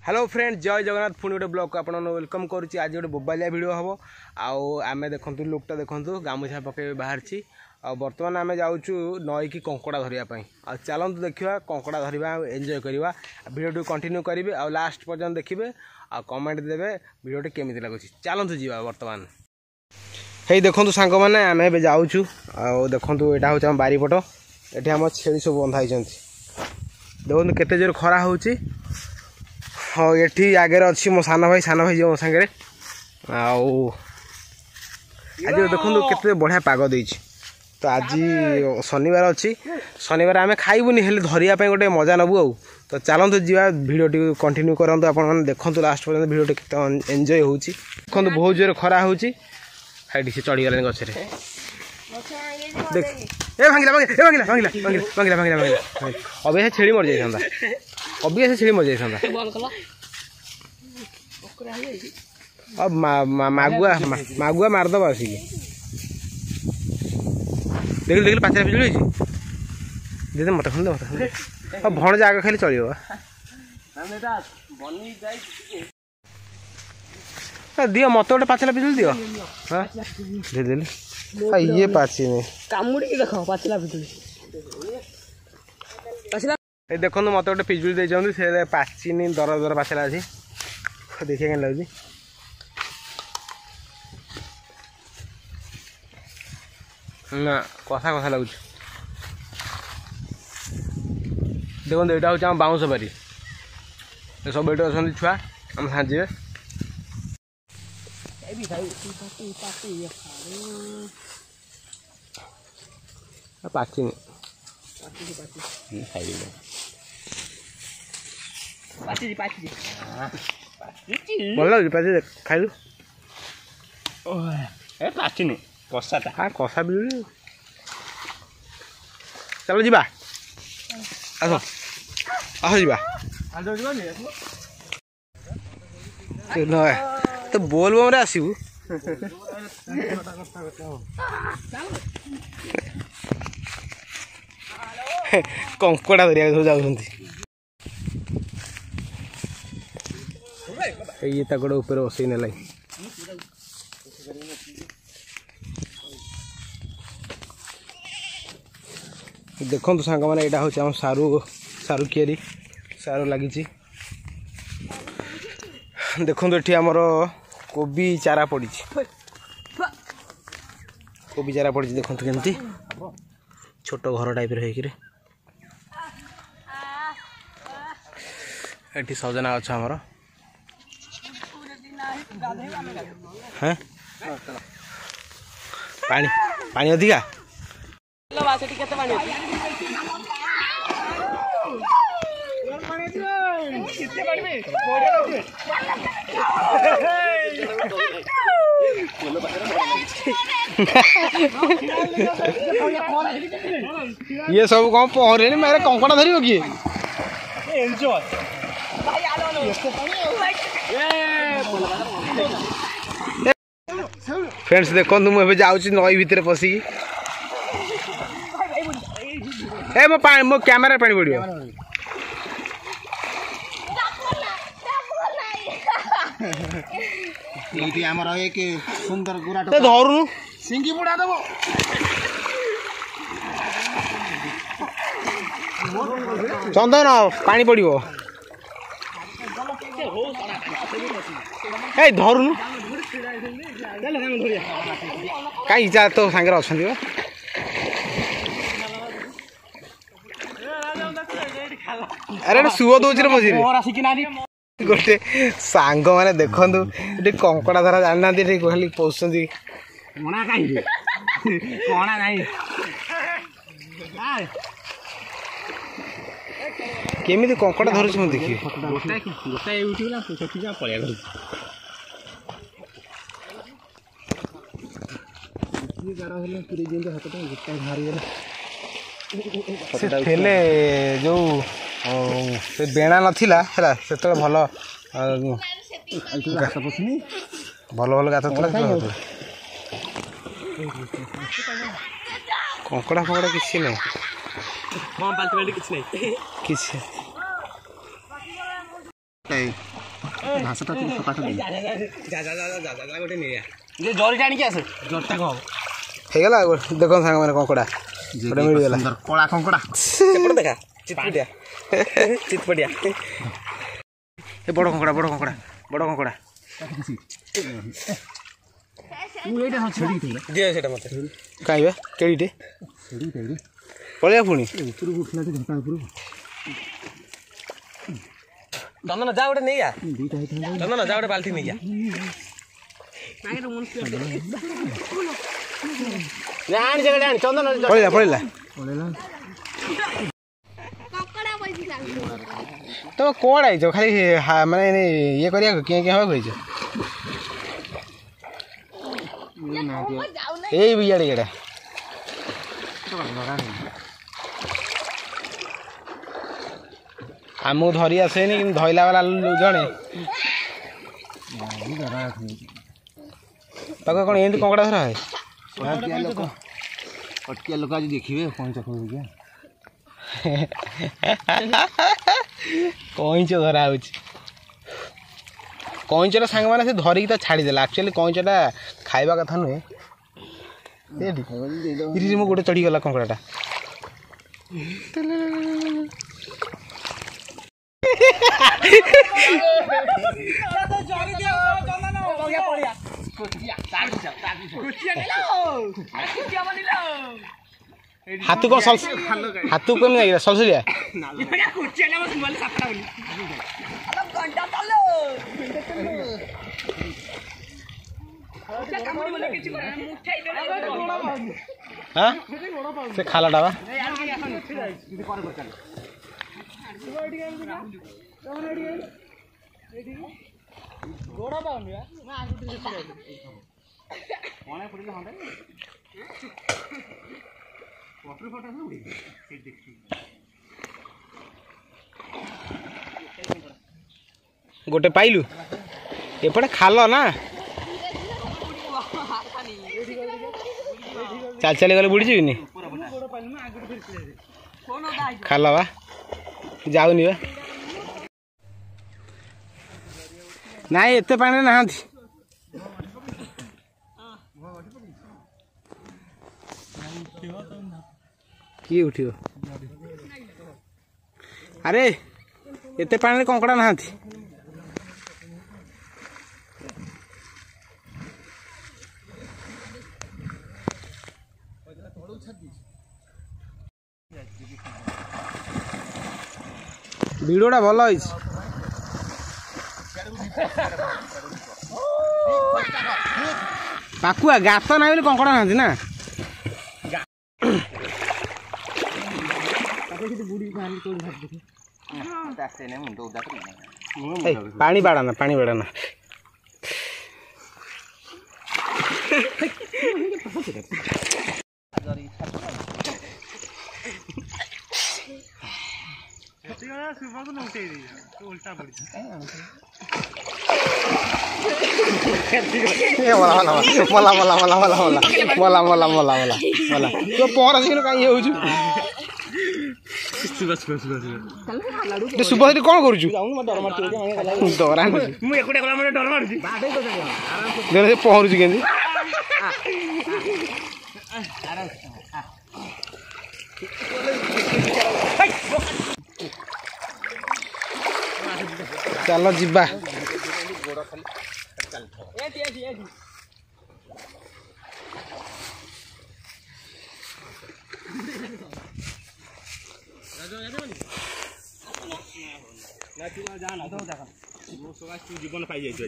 Hello friend जय जगन्नाथ पुणी गोटे ब्लॉग को आप वेलकम करुच्ची। आज गोटे मोबाइल वीडियो हम आम देखूँ लुकटा देखूँ गामुछा पकड़ बाहर बर्तमान आम जाऊँ नई की कंकड़ा धरवाई चलतु देखा कंकड़ा धरवा एंजॉय करवा वीडियो कंटिन्यू करेंगे आ लास्ट पर्यटन देखिए आ कमेंट देवे वीडियो केमी लगुच चलतु जा बर्तमान हे देखु सांग मैंने आम ए जाऊँ देखु यहाँ हूँ बारीपट ये आम छेली सब बंधा देखो केते जोर खरा हो हाँ ये आगे अच्छी मो सान भाई जी मो सागर आज देखो केते बढ़िया पाग दे तो आज शनिवार अच्छी शनिवार आम खाइबुनि हेल्ले धरिया गोटे मजा नबू आ तो चलतु जा भिडियो कंटिन्यू करूँ आप देखो लास्ट पर्यटन भिडियो केते एंजॉय हो देखो बहुत जोर खरा हो चढ़ी गले गचरे देख ए भांगिला भांगिला भांगिला भांगिला भांगिला भांगिला भांगिला अबे से छेड़ी मर जाइछंदा अबे से छेड़ी मर जाइछंदा अब मागुआ मागुआ मार दबा आसी देख देख पाछरा पिजुली दे दे मत खंदे अब भण जागा खाली चलियो दियो मत गोटे पाचला पिजुली दियो हां दे दे ये पाची नहीं कामुड़ी की देखो पाचला पिजुली पाचला ए देखो मत गोटे पिजुली दे जंदी से पाची नहीं दर दर पाचला अछि देखिए केन लागुची ना कसा कसा लगुच देखो यहाँ हूँ बाउंस बारी सब ये अच्छा छुआ आम साजे पाची भल लगे पाची खाइलु पाची नहीं कषाटा हाँ कषा भी चलो जी आस आस जी तो बोल बम आसबू कंकड़ा धरिया सब जाऊँ ये गोटे ऊपर बसई ना देखो सांग मैंने यहाँ हूँ सारू सारू कियारी सारू लगी देखो ये आमर कोबी चारा पड़ी कोबी चारा पड़ी देखो केमती छोट घर टाइप ये सजना गछ आमर हाँ पानी पानी अधिका ये सब कौन पहरे मेरे कंकड़ा धरी होगी फ्रेंड्स देखो मुझे जाऊँ नई भितर पशिकी ए मो कैमरा पानी पड़ो ये आमर एक सुंदर गुरा धरू सिंगी बुड़ा दब चंदन पानी पड़ो ए धरू कहीं जा तो सांगे अच्छा अरे सुओ दौर मझे गोटे सांग मैंने देखु ये कंकड़ा धरा जाना खाली पोषण केमी कंकड़ा धरुच मुझे देखिए जो बेणा नाला से भल भल भल गात कंकड़ा फकड़ा किसी ना किसी ଘାସଟା ଟିକେ ସଫା କରି ଗୋଟେ ନେଇଆ ଯେ ଜରିଟା ଆଣିକି ଆସେ ଜରିଟା କଣ ହେଇଗଲା ଦେଖ ସାଙ୍ଗମାନେ କଙ୍କଡ଼ା ଗୋଟେ ମିଳିଗଲା କଳା କଙ୍କଡ଼ା ସେପଟେ ଦେଖା ଚିତପଟିଆ ଚିତପଟିଆ ଏ ବଡ଼ କଙ୍କଡ଼ା ବଡ଼ କଙ୍କଡ଼ା ବଡ଼ କଙ୍କଡ଼ା ଦିଅ ସେଇଟା ମୋତେ କାହିଁ ବା କେଡ଼ିଟେ ପଳେଇବା ପୁଣି ଉପରକୁ ଉଠିଲା ଝଙ୍କା ଉପରକୁ ଚନ୍ଦନ ଯା ଗୋଟେ ନେଇଆ ଚନ୍ଦନ ଯା ଗୋଟେ ବାଲ୍ଟି ନେଇଆ ଆଣି ଜାଗାରେ ଆଣି ଚନ୍ଦନ ପଳେଇଲା ପଳେଇଲା ତମେ କ'ଣ ଆଇଛ ଖାଲି ମାନେ ଇଏ କରିବାକୁ କିଏ କିଏ ହବାକୁ ହେଇଛ ଏଇ ଇଆଡ଼େ ଇଆଡ଼େ ଆମକୁ ଧରି ଆସେନି କିନ୍ତୁ ଧଇଲା ବାଲା ଜଣେ ତାକୁ କ'ଣ ଏମିତି କଙ୍କଡ଼ା ଧରା ହୁଏ ଅଟକିଆ ଲୋକ ଆଜି ଦେଖିବେ କଇଁଚ ଖୋଲିକି କଇଁଚ ଧରା ହେଉଛି କଇଁଚଟା ସାଙ୍ଗମାନେ ସେ ଧରିକି ତା ଛାଡ଼ିଦେଲା ଆକ୍ଚୁଆଲି କଇଁଚଟା ଖାଇବା କଥା ନୁହେଁ ଏଠି ମୁଁ ଗୋଟେ ଚଢ଼ିଗଲା କଙ୍କଡ଼ାଟା ହାତୁ କ'ଣ ହାତକୁ କେମିତି ଲାଗିଲା ସଲସଲିଆ ସେ ଖାଲଟା ବା ଗୋଟେ ପାଇଲୁ ଏପଟେ ଖାଲ ନା ଚାଲି ଚାଲି ଗଲେ ବୁଡ଼ିଯିବିନି ଖାଲ ବା ଯାଉନି ବା ନାଇଁ ଏତେ ପାଣିରେ ନାହାନ୍ତି କିଏ ଉଠିବ ଆରେ ଏତେ ପାଣିରେ କଙ୍କଡ଼ା ନାହାନ୍ତି ଭିଡ଼ିଓଟା ଭଲ ହେଇଛି ପାକୁଆ ଗାତ ନାହିଁ ବୋଲି କଙ୍କଡ଼ା ନାହାନ୍ତି ନା ପାଣି ବାଡ଼ାନା ପାଣି ବାଡ଼ାନା ପହଁରା ଶିଖିନୁ କାହିଁ ହଉଛୁ ଶୁଭ ସେଠି କ'ଣ କରୁଛୁ ପହଁରୁଛୁ କେମିତି ଚାଲ ଯିବା ଜୀବନ ପାଇ ଯାଇଛୁ